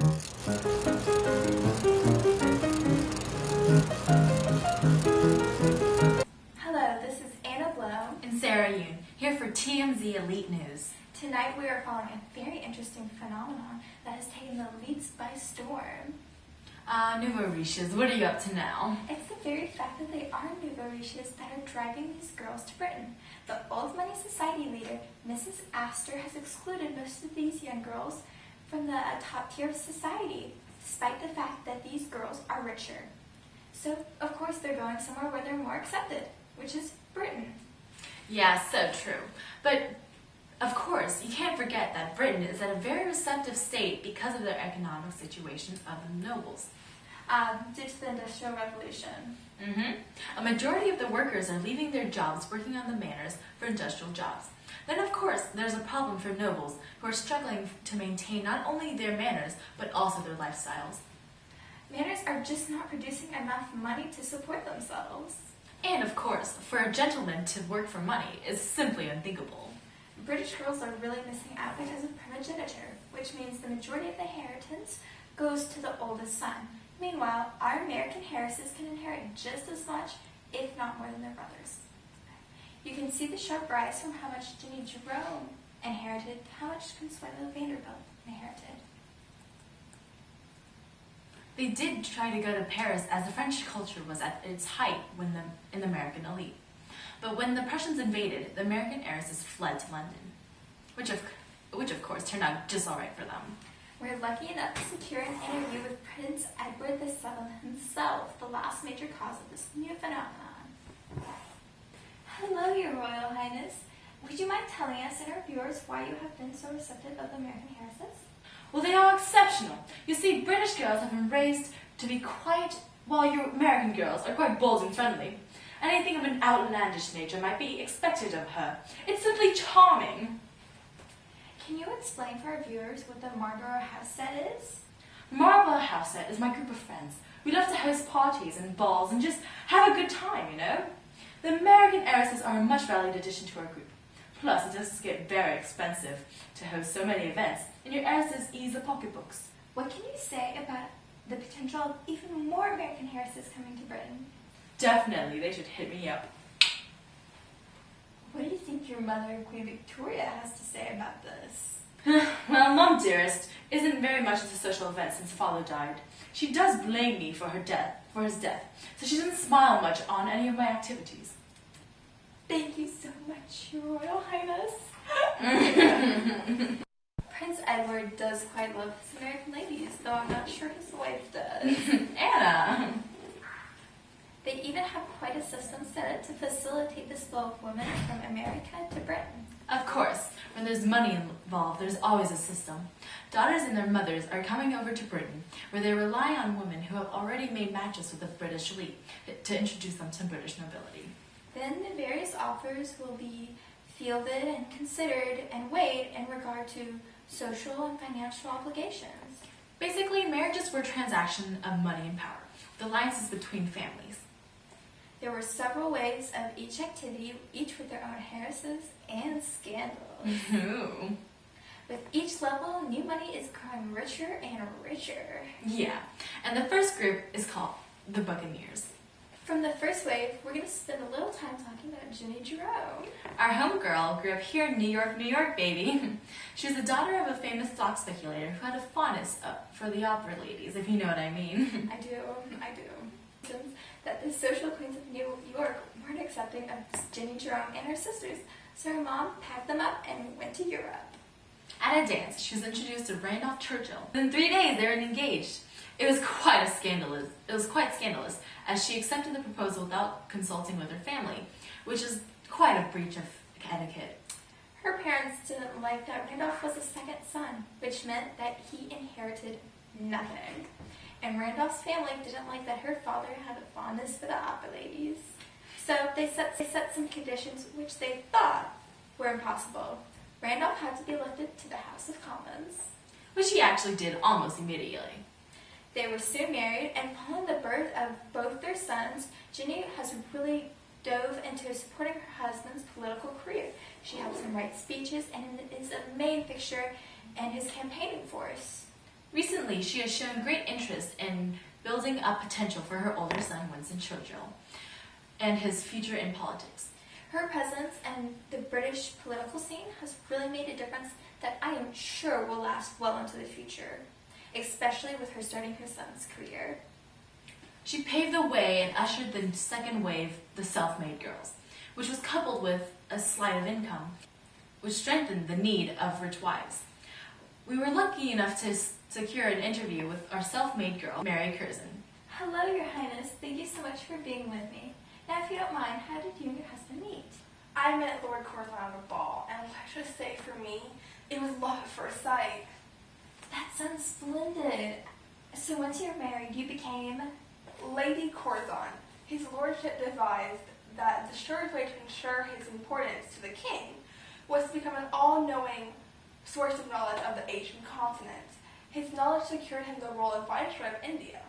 Hello, this is Anna Blow and Sarah Yoon, here for TMZ Elite News. Tonight we are following a very interesting phenomenon that has taken the elites by storm. Nouveau riches, what are you up to now? It's the very fact that they are nouveau riches that are driving these girls to Britain. The old money society leader, Mrs. Astor, has excluded most of these young girls from the top tier of society, despite the fact that these girls are richer. So, of course, they're going somewhere where they're more accepted, which is Britain. Yeah, so true. But, of course, you can't forget that Britain is at a very receptive state because of their economic situation of the nobles. Due to the Industrial Revolution. A majority of the workers are leaving their jobs working on the manors for industrial jobs. Then, of course, there's a problem for nobles who are struggling to maintain not only their manners, but also their lifestyles. Manors are just not producing enough money to support themselves. And, of course, for a gentleman to work for money is simply unthinkable. British girls are really missing out because of primogeniture, which means the majority of the inheritance goes to the oldest son. Meanwhile, our American heiresses can inherit just as much, if not more than their brothers. You can see the sharp rise from how much Jenny Jerome inherited to how much Consuelo Vanderbilt inherited. They did try to go to Paris as the French culture was at its height in the American elite. But when the Prussians invaded, the American heiresses fled to London, which of course turned out just all right for them. We're lucky enough to secure an interview with Prince Edward VII himself, the last major cause of this new phenomenon. Hello, Your Royal Highness. Would you mind telling us and our viewers why you have been so receptive of the American heiresses? Well, they are exceptional. You see, British girls have been raised to be quiet, while your American girls are quite bold and friendly. Anything of an outlandish nature might be expected of her. It's simply charming. Can you explain for our viewers what the Marlborough House set is? Marlborough House set is my group of friends. We love to host parties and balls and just have a good time, you know? The American heiresses are a much valued addition to our group. Plus, it does get very expensive to host so many events, and your heiresses ease the pocketbooks. What can you say about the potential of even more American heiresses coming to Britain? Definitely, they should hit me up. What do you think your mother, Queen Victoria, has to say about this? Well, Mom dearest isn't very much into social events since Father died. She does blame me for his death, so she doesn't smile much on any of my activities. Thank you so much, Your Royal Highness. Prince Edward does quite love his American ladies, though I'm not sure his wife does. Anna! They even have quite a system set up to facilitate the flow of women from America to Britain. Of course, when there's money involved, there's always a system. Daughters and their mothers are coming over to Britain, where they rely on women who have already made matches with the British elite to introduce them to British nobility. Then the various offers will be fielded and considered and weighed in regard to social and financial obligations. Basically, marriages were a transaction of money and power, the alliances between families. There were several waves of each activity, each with their own heiresses and scandals. Ooh. With each level, new money is growing richer and richer. Yeah, and the first group is called the Buccaneers. From the first wave, we're going to spend a little time talking about Jenny Jerome. Our homegirl grew up here in New York, baby. She was the daughter of a famous stock speculator who had a fondness for the opera ladies, if you know what I mean. I do. That the social queens of New York weren't accepting of Jenny Jerome and her sisters, so her mom packed them up and went to Europe. At a dance, she was introduced to Randolph Churchill. In 3 days, they were engaged. It was quite scandalous, as she accepted the proposal without consulting with her family, which is quite a breach of etiquette. Her parents didn't like that Randolph was a second son, which meant that he inherited nothing. And Randolph's family didn't like that her father had a fondness for the opera ladies. So they set some conditions which they thought were impossible. Randolph had to be elected to the House of Commons, Which he actually did almost immediately. They were soon married, and following the birth of both their sons, Jenny has really dove into supporting her husband's political career. She helps him write speeches and is a main fixture in his campaigning force. Recently, lately, she has shown great interest in building up potential for her older son, Winston Churchill, and his future in politics. Her presence in the British political scene has really made a difference that I am sure will last well into the future, especially with her starting her son's career. She paved the way and ushered the second wave, the self-made girls, which was coupled with a slight of income, which strengthened the need of rich wives. We were lucky enough to secure an interview with our self-made girl, Mary Curzon. Hello, Your Highness. Thank you so much for being with me. Now, if you don't mind, how did you and your husband meet? I met Lord Curzon on a ball, and let's just say for me, it was love at first sight. That sounds splendid. So once you're married, you became... Lady Curzon. His lordship devised that the surest way to ensure his importance to the king was to become an all-knowing source of knowledge of the Asian continent. His knowledge secured him the role of Viceroy of India.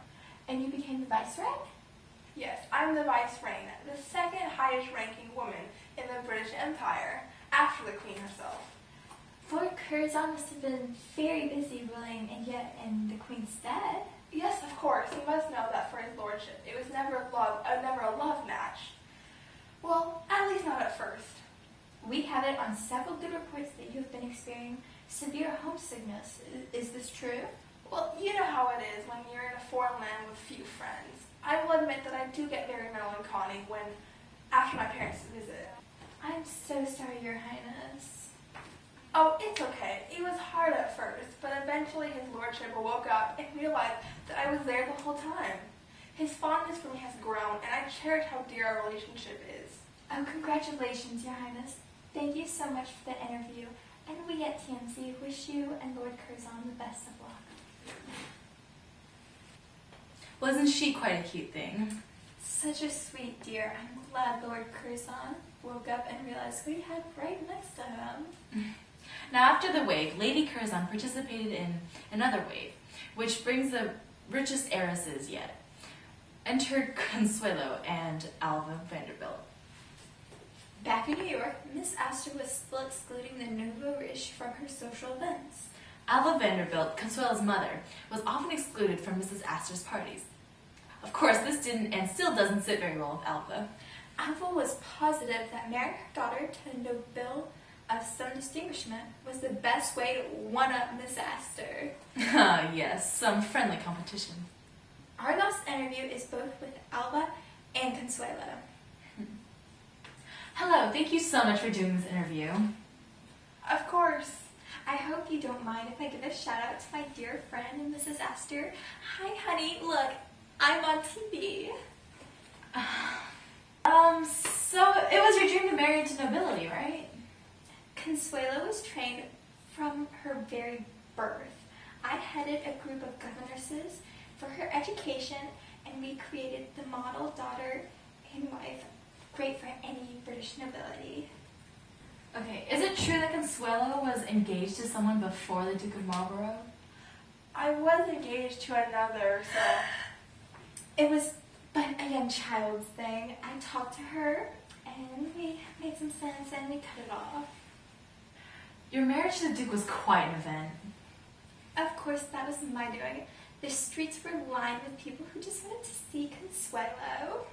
And you became the viceroy? Yes, I'm the Viceroy, the second highest ranking woman in the British Empire, after the Queen herself. Lord Curzon must have been very busy ruling, and yet in the Queen's stead. Yes, of course. You must know that for his lordship, it was never a love match. Well, at least not at first. We have it on several good reports that you have been experiencing severe homesickness. Is this true? Well, you know how it is when you're in a foreign land with few friends. I will admit that I do get very melancholy after my parents visit. I'm so sorry, Your Highness. Oh, it's okay. It was hard at first, but eventually his lordship woke up and realized that I was there the whole time. His fondness for me has grown, and I cherish how dear our relationship is. Oh, congratulations, Your Highness. Thank you so much for the interview, and we at TMZ wish you and Lord Curzon the best of luck. Wasn't she quite a cute thing? Such a sweet dear. I'm glad Lord Curzon woke up and realized we had right next to him. Now, after the wave, Lady Curzon participated in another wave, which brings the richest heiresses yet. Enter Consuelo and Alva Vanderbilt. Back in New York, Miss Astor was still excluding the nouveau riche from her social events. Alva Vanderbilt, Consuelo's mother, was often excluded from Mrs. Astor's parties. Of course, this didn't and still doesn't sit very well with Alva. Alva was positive that marrying her daughter to a noble of some distinguishment was the best way to one-up Miss Astor. Ah, yes, some friendly competition. Our last interview is both with Alva and Consuelo. Hello, thank you so much for doing this interview. Of course. I hope you don't mind if I give a shout out to my dear friend, Mrs. Astor. Hi, honey. Look, I'm on TV. So it was your dream to marry into nobility, right? Consuelo was trained from her very birth. I headed a group of governesses for her education, and we created the model daughter and wife, great for any British nobility. Okay, is it true that Consuelo was engaged to someone before the Duke of Marlborough? I was engaged to another, so... It was but a young child's thing. I talked to her, and we made some sense, and we cut it off. Your marriage to the Duke was quite an event. Of course, that was my doing. The streets were lined with people who just wanted to see Consuelo.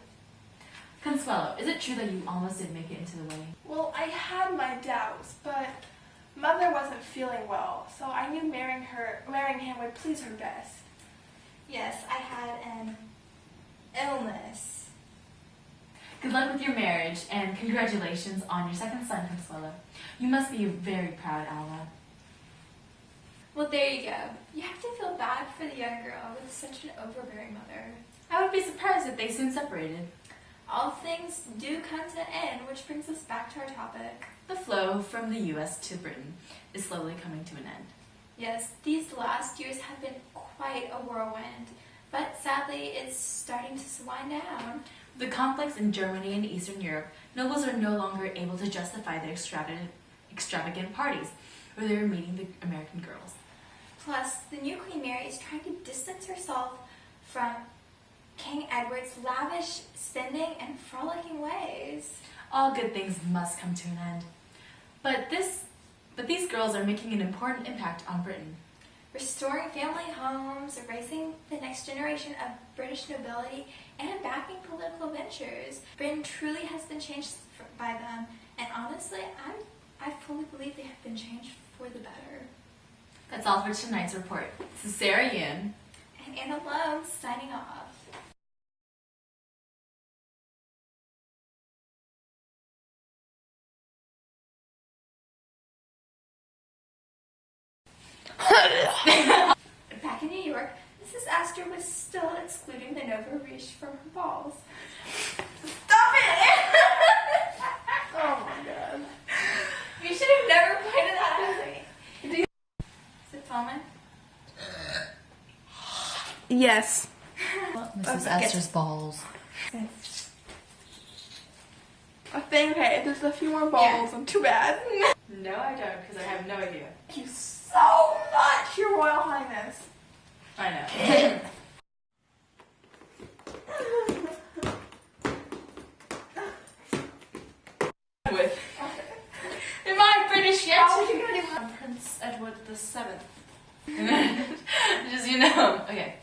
Consuelo, is it true that you almost didn't make it into the wedding? Well, I had my doubts, but Mother wasn't feeling well, so I knew marrying him would please her best. Yes, I had an illness. Good luck with your marriage, and congratulations on your second son, Consuelo. You must be very proud, Alva. Well, there you go. You have to feel bad for the young girl with such an overbearing mother. I would be surprised if they soon separated. All things do come to an end, which brings us back to our topic. The flow from the U.S. to Britain is slowly coming to an end. Yes, these last years have been quite a whirlwind, but sadly it's starting to wind down. The conflicts in Germany and Eastern Europe, nobles are no longer able to justify their extravagant parties, where they are meeting the American girls. Plus, the new Queen Mary is trying to distance herself from King Edward's lavish spending and frolicking ways. All good things must come to an end. But these girls are making an important impact on Britain. restoring family homes, raising the next generation of British nobility, and backing political ventures. Britain truly has been changed by them, and honestly, I fully believe they have been changed for the better. That's all for tonight's report. This is Sarah Yin. And Anna Lum signing off. Back in New York, Mrs. Astor was still excluding the Nova Riche from her balls. Stop it! Oh my god. You should have never pointed that at me. Is it Tallman? Yes. Mrs. Astor's balls. I think, okay, if there's a few more balls, I'm too bad. No, I don't, because I have no idea. Thank you so much, Your Royal Highness. I know. With. Am I British yet? How would you gonna do? I'm Prince Edward the VII. Just, okay.